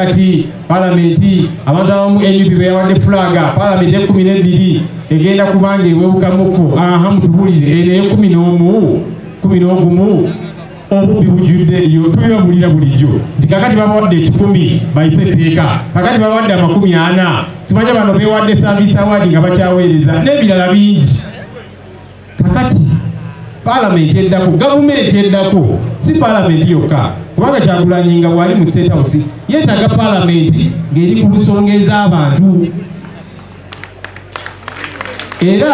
kati palamenti abantu abamu NUP beyawadde fulaga palamenti 12 egenda kubanga ewewukamuko mutubulire eno 11 obubi bujjuddeyo tubibabulira bulijjo nti kakati babawadde 10 bayise etteeka kakati babawadde 40 simanya bano beewadde service award nga bakyaweereza n'ebirala bingi kakati palamenti eddako gavumenti eddako si palamenti yokka kubanga Kyagulanyi nga bwali mu State House yeetaaga palamenti ng'eri ku nsonga ez'abantu era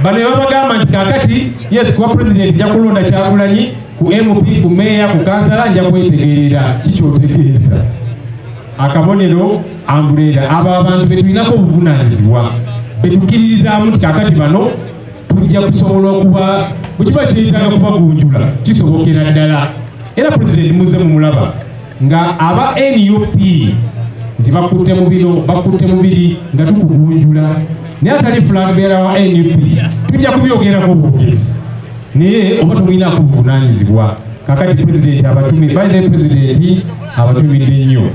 bano babagamba nti kakati yes kuba president nja kulonda Kyagulanyi ku MP ku meya ku kansala nja kwetegerera kikyotegeeza akabonero ambulera abo abantu betulinako obuvunaanyizibwa betukiririzaamu nti kakati bano tujja kusobola okuba bukiba kiyitaga kubagunjula kisobokera ddala era president muze mumulaba nga aba NUP nti bakutte mu bino bakutte mu biri nga tukugunjula naye atali flag bearer wa NUP tujja kubyogerako bwogezi naye oba tumulinaako obuvunaanyizibwa kakati president abatumi baze president abatumidde nnyo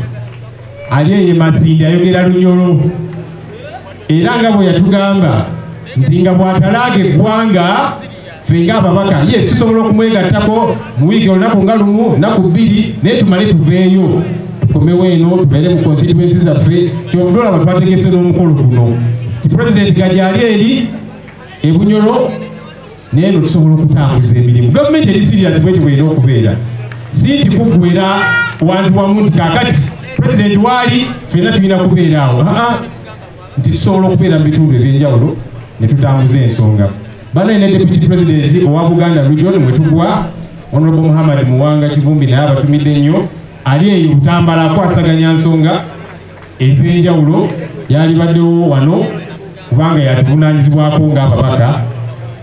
ali eyo Masindi ayogera Lunyolo era nga bwe yatugamba nti nga bw'atalaaga eggwanga fenga ababaka ye tusobola okumwegattako mu wiiki olunaku nga lumu naku 2 naye tumale tuveeyo tukomewo eno tubeere mu constituency zaffe kyobudoola abantu bategese n'omukolo guno ti president gajaali eri ebunyolo naye no tusobola okutambuza emirimu gavumenti eri serious bwekyo bwera okubeera si nti kuggwera wantu wamu nti kakati president waali ffenna tulina kubeeraawo nti tusobola okubeera mu bitundu ebyenjawulo ne tutambuza ensonga banaye ne deputy president owa Buganda region mwetugwa Honorable Muhammad Muwanga Kivumbi naye abatumidde nnyo ali eyo Butambala akwasaganya nsonga ez'enjawulo yali baddewo wano kubanga yatuvunaanyizibwako ng'ababaka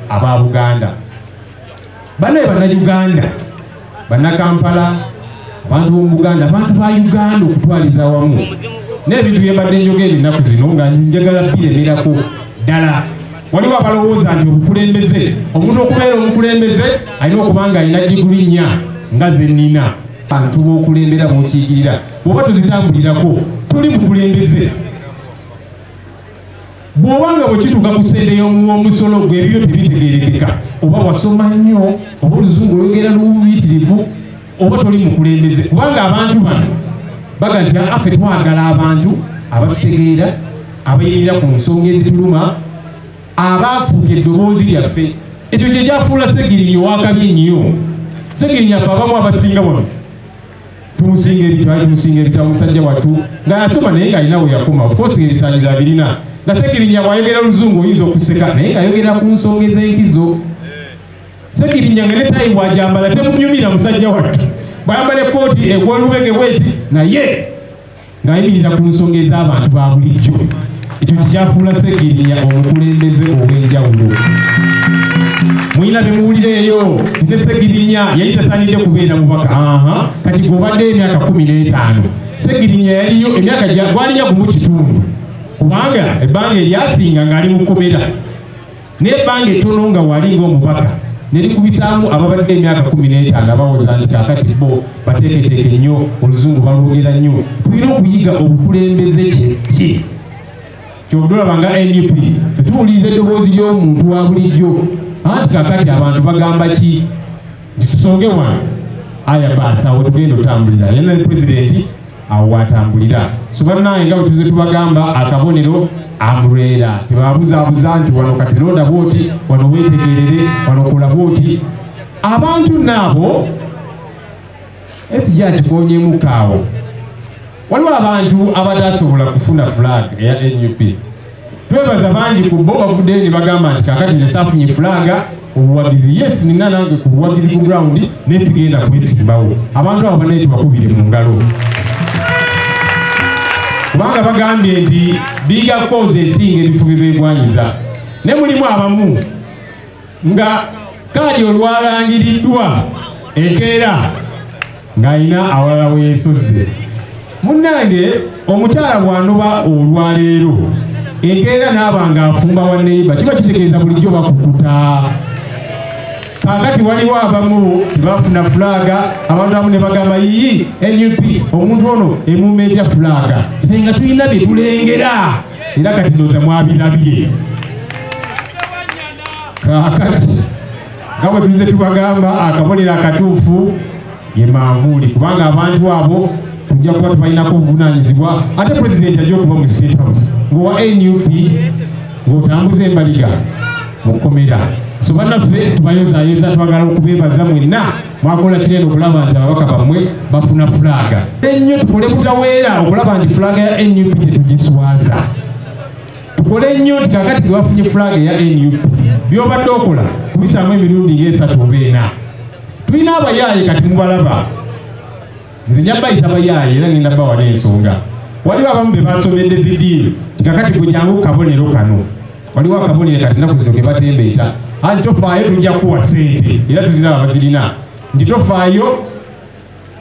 aba Buganda banaye bannayuganda bannakampala abantu b'omu Buganda abantu ba Uganda okutwaliza wamu n'ebintu bye mbadde njogera ennaku zino nga njagala biremerako ddala waliwo abalowooza nti obukulembeze omuntu okubeera omukulembeze alina okuba nga alina diguli 4 nga ze nnina abantu b'okulembera b'okiyigirira bw'oba tuzitambulirako tuli mukulembeze bw'obanga bwe kituuka ku ssente y'omusolo gwe ebyo tebitegeerekeka oba wasoma nnyo oba oluzungu olwogera luwuuyitirivu oba toli mukulembeze kubanga abantu bano baga nti affe twagala abantu abatutegeera abayimirira ku nsonga ezituluma abaafuuka eddoboozi lyaffe ekyo kye kyafuula Ssegirinya owakabi ennyo Ssegirinya ffe abamu abasinga wano tumusinga ebitabo musajja wattu nga yasoma naye ng'alina we yakoma ofosinga ebisaanyizo abirina nga Ssegirinya bw'ayogera oluzungu oyinza okuseka naye ng'ayogera ku nsonga ez'enkizo Ssegirinya nga ne tayi bw'ajambala temunyumira musajja wattu bw'ayambala ekkooti egw'olubege bweti naye ng'ayimirira ku nsonga ez'abantu ba bulijjo ekyo kyafuula Ssegirinya omukulembeze ow'enjawulo muyina temuwulireeyo nti Ssegirinya yali tasaanidde kubeera mubaka kati gweobaddeyo emyaka 15 Ssegirinya yaliyo emyaka gwalinya gumu kitundu kubanga ebbanga eryasinga ng'ali mu kkomera n'ebbanga ettono nga wali ng'omubaka nerikubisaamu ababadde emyaka 15 abawoza nti kakati bo bateeketeeke nnyo oluzungu balwogera nnyo tulina okuyiga obukulembeze kyeki kyobudolaba nga NUP tetuwuliriza eddoboozi ly'omuntu wa bulijjo anti kakati abantu bagamba ki nti tusonge wano aya baasi awo tugenda otambulira yena ne pulezidenti awo watambulira so bannange nga bwe tuze tubagamba akabonero amulwera tebabuzaabuza nti wano kati londa bwoti wano weetegerere wano kola bwoti abantu naabo esijja kikonyeemukaawo waliwo abantu abatasobola kufuna flag eya NUP twebaza bangi ku bo bavuddeyo ne bagamba nti kakati nesaafunye fulaga obuwagizi yes nina nange ku buwagizi ku ground nesigenda kwesimbawo abantu abo banaye tubakubire mu ngalo kubanga bagambye nti biga koze esinga ebifo bye beegwanyiza ne mulimu abamu nga kaadi olwalangiriddwa ekeera ng'alina awalala we yeesoze munnange omukyala bw'anoba olwaleero enkeera n'aba ng'afumba wa neiba kiba kitegeeza bulijjo bakukuta kakati waliwo abamu tebafuna fulaga abantu abamu ne bagamba yiyi NUP omuntu ono emumeja fulaga nga tulina bye tulengera era kati ndoza mwabirabye kakati nga bwe tulize tubagamba akabonero akatuufu ye manvuuli kubanga abantu abo tujja kuba tubalinako obuvunaanyizibwa ate pulezidenti ajja okuva mu State House ng'owa NUP ng'otambuza embaliga mu kkomera so bannaffe tubayozaayoza twagala okubeebaza mwenna mwakola kinene okulaba nti ababaka bammwe bafuna fulaga ennyo tukole butaweera okulaba nti fulaga ya NUP tetugiswaza tukole nnyo nti kakati tewafunye fulaga ya NUP byobadde okola kubisaamu emirundi ng'esatu oba ena tulina abayaaye kati mubalaba nze njja bayita abayaaye era ngenda bawala ensonga waliwo abamu be basomedde zidiiro kakati kujangu kabonero kano waliwo akabonero kati naku zino ke batembeeta anti tofaayo tujja kuwa ssente era tuziraba bazirina nti tofaayo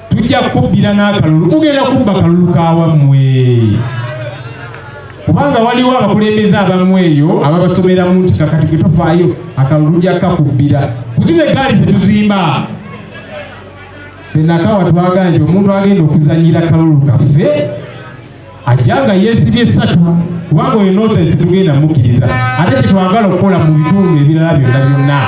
tujja kubbira n'akalulu mugenda kubba kalulu kawammwe kubanga waliwo abakulembeze abamu eyo ababasomeramu nti kakati ke tofaayo akalulu ujja kakubbira kuzina eggaali zetuzimba fenakawa twagaa nti omuntu agenda okuzanyira kalulu kaffe ajanga yesibye essatu kubanga oyo nosensi tugenda mukkiriza ate tetwagala okukola mu bitundu ebirala byonna byonna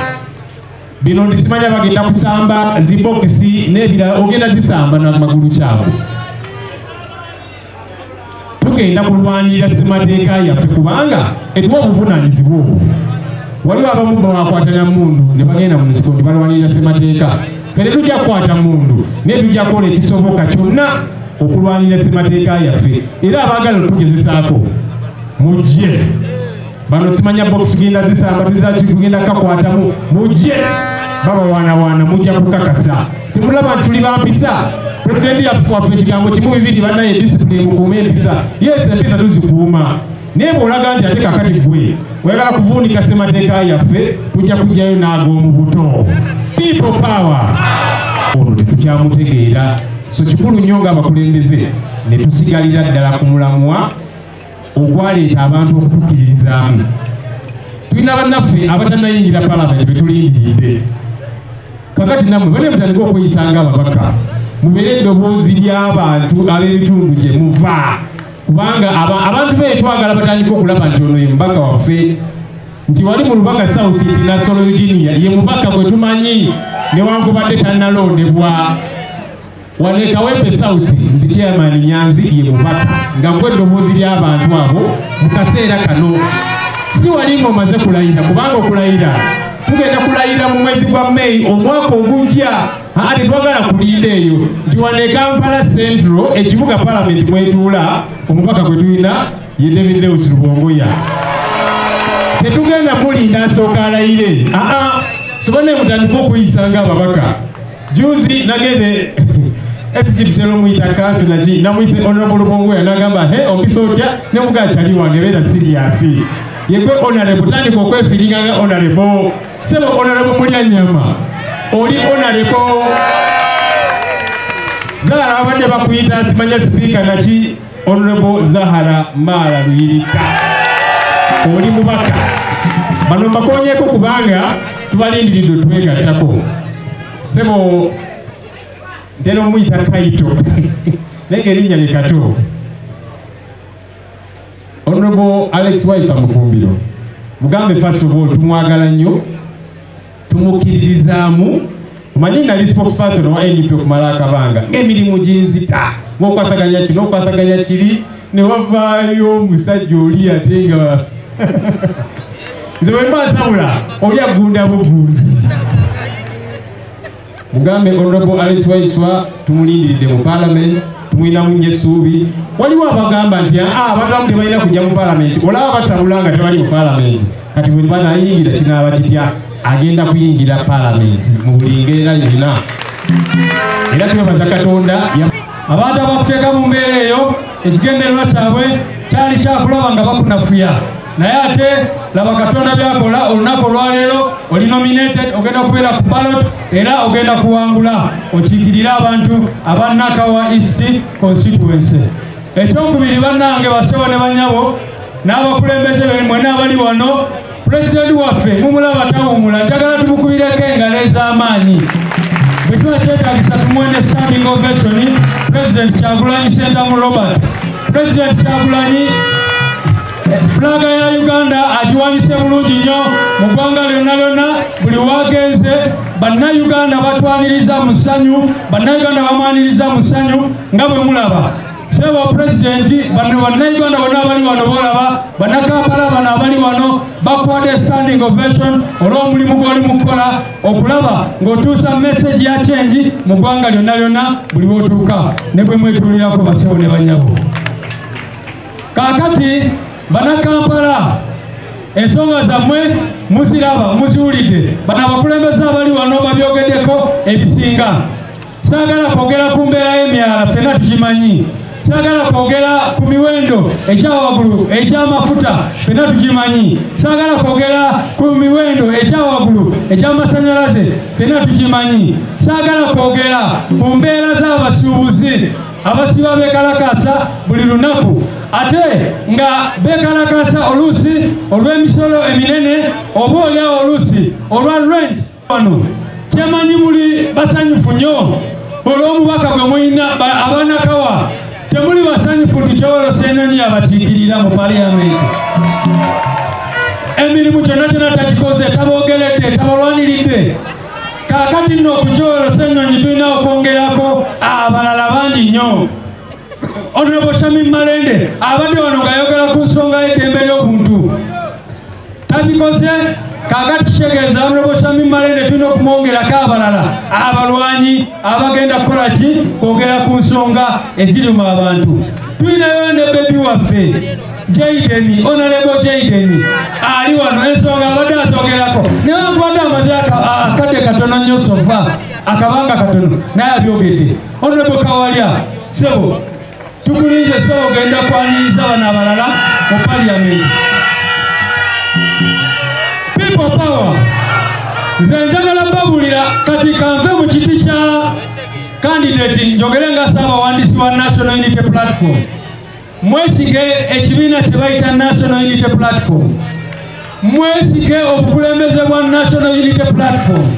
bino ndisimanya bagenda kusamba zibokisi n'ebirala ogenda zisamba namagulu kyabo tugenda kulwanirira ssemateeka yaffe kubanga etuwa obuvunaanyizibwa obwo waliwo abamu bawakwatana mundu ne bagenda mu nsiko nti balwanirira ssemateeka kale tujja kukwata mundu naye tujja kukola ekisoboka kyonna okulwanirira ssemateeka yaffe era abaagala otugezesaako mujje bano simanya bokisi genda zisamba tugenda kakwatamu mujje babawaanawaana mujja kukakasa temulaba nti tuli bampisa pulezidenti yaffe ekigambo kimu bibiri bannaye disipulini mukuuma empisa yes empisa tuzikuuma naye bw'olaga nti ate kakati gwe oyagala kuvuunika ssemateeka yaffe tujja kujjayo n'ag'omu buto people power ono tetukyamutegeera so kikulu nnyo ng'abakulembeze ne tusigalira ddala ku mulamwa ogwaleeta abantu okutukkiririzaamu tulina bannaffe abatannayingira palamenti be tulindiridde kakati nammwe bane mutandika okweyisanga ababaka mubeere eddoboozi ly'abantu ab'ebitundu gye muva kubanga abantu be twagala batandika okulaba nti ono ye mubaka waffe nti wali mu lubaka South International Union ye mubaka gwe tumanyi newankubadde tannalondebwa wane Kawempe South nti chairman Nyanzi ye mubaka nga gwe eddoboozi ly'abantu abo mu kaseera kano si wali ng'omaze kulayira kubanga okulayira tugenda kulayira mu mwezi gwa May omwaka ogujja ate twagala kulinda eyo nti wane Kampala Central ekibuga palamenti mwetuula omubaka gwe tulina ye David Lewis Rubongoya tetugenda mulinda asooka alayire sobane mutandika okuyisanga ababaka juzi nageze ekikitero muyita kansi naki namuyise Honorable Rubongoya nagamba ompisa otya ne mugakyali wange beera serious yegwe honorable tandika okwefiringa nga honorable sebo honorable Mulyanyama oli honorable Zahara abadde bakuyita simanya speaker naki Honorable Zahara Mara Luyirika oli mubaka bano mbakonyeko kubanga tubalindiridde twegattako sebo ntera omuyita Kaito naye erinnya ne Kato Honorable Alex Waisa Mufumbiro mugambe first of all tumwagala nnyo tumukkiririzaamu omanyi nali spokesperson wa NUP okumala akabanga ng'emirimu ginzita ng'okwasaganya kino okwasaganya kiri ne wavaayo omusajja oli ate nga nze bwe mbasawula oli agunda bubuuzi mugambe Honorable Alex Waiswa tumulindiridde mu parliament tumwinamu nnyo essuubi waliwo abagamba nti abantu abamu tebalina kujja mu parliament olaba basawula nga tebali mu parliament kati bwe banayingira kinaaba kitya agenda kuyingira parliament mu buli ngeri yonna era twebaza Katonda abantu abakuteeka mu mbeera eyo ekigendererwa kyabwe kyali kyakulaba nga bakunafuya naye ate laba Katonda byakola olunaku olwaleero oli nominated ogenda kubeera ku ballot era ogenda kuwangula okiikirira abantu aba Nakawa East constituency ekyokubiri bannange basebo ne banyabo n'abakulembeze mwenna abali wano pulezidenti waffe mumulaba tawumula njagala tumukubireko engalo ez'amaanyi. Bwe tuba kyetaagisa tumuwe ne standing ovation President Kyagulanyi Ssentamu Robert. President Kyagulanyi flaga ya Uganda agiwanise bulungi nnyo mu ggwanga lyonna buli wagenze bannayuganda batwaniriza mu ssanyu, bannayuganda bamwaniriza mu ssanyu nga bwe mulaba. Sebo President bannayuganda bonna abali wano bolaba, bannakampala bano abali wano bakwadde standing ovation olw'omulimu gw'oli mu kukola okulaba ng'otuusa message ya change mu ggwanga lyonna buli w'otuuka ne bwe mwetulirako basebo ne banyabo. Kaakati bannakampala ensonga zammwe muziraba muziwulidde, bano abakulembeze abali wano babyogeddeko ebisinga. Saagala kwogera ku mbeera y'emyala ffenna tugimanyi, saagala kwogera ku miwendo egyawaggulu egy'amafuta ffenna tugimanyi, saagala kwogera ku miwendo egyawaggulu egy'amasannyalaze ffenna tugimanyi, saagala kwogera ku mbeera z'abasuubuzi abasiba bekalakasa buli lunaku ate nga bekalakasa oluusi olw'emisolo eminene oba olyawo oluusi olwa rent. Wano kyemanyi muli basanyufu nnyo olw'omubaka gwe mulina abanakawa, temuli basanyufu Lukyolo Ssennyonyi abatiikirira mu Parliament. Emirimu kyonna takikoze, taboogeredde, tabalwaniridde. Kaakati nno ku Lukyolo Ssennyonyi tulina okwongerako abalala bangi nnyo. Honorable Shamim Malende abadde wano ng'ayogera ku nsonga y'eddembe ly'obuntu tabikoze. Kaakati kitegeeza Honorable Shamim Malende tulina okumwongerako abalala abalwanyi abagenda kukola ki kwogera ku nsonga ezirimu abantu. Tulinayo ne bebi waffe Jaden, Honorable Jaden ali wano ensonga abadde azogerako newankubadde amaze akadde katono nnyo sofa akabanga katono naye abyogedde. Honorable Kawalya sebo tukulinze sebo ogenda kwaniriza bano abalala mu Parliament. People power nze njagala babulira kati kanve mu kiti kya candidate njogere nga Ssaabawandiisi wa National Unity Platform. Mwesige ekibiina kye bayita National Unity Platform, mwesige obukulembeze bwa National Unity Platform.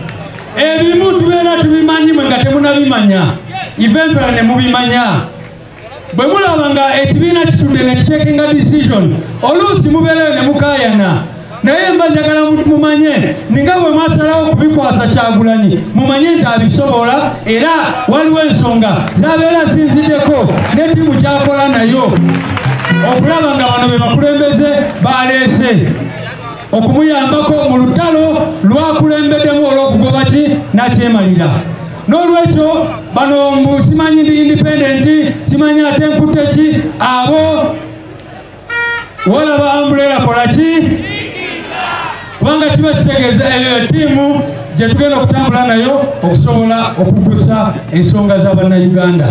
Ebimu tubeera tubimanyi mwe nga temunabimanya, eventually ne mubimanya. Bwe mulaba nga ekibiina kitudde ne kitekinga decision oluusi mubeereyo ne mukaayana, naye mba njagala mumanye ninga bwe mwasalawo okubikwasa Kyagulanyi mumanye nti abisobola era waliwo ensonga zabeera zinziddeko ne ttiimu gyakola nayo okulaba nga bano be bakulembeze baleese okumuyambako mu lutalo lwakulembeddemu olw'okugoba ki nakyemalira. N'olwekyo bano simanyi ndi independent, simanyi ate nkutte ki abo walaba umbrella kola ki kubanga kiba kitegeeza eyo ttiimu gye tugenda okutambula nayo okusobola okugusa ensonga z'Abannayuganda.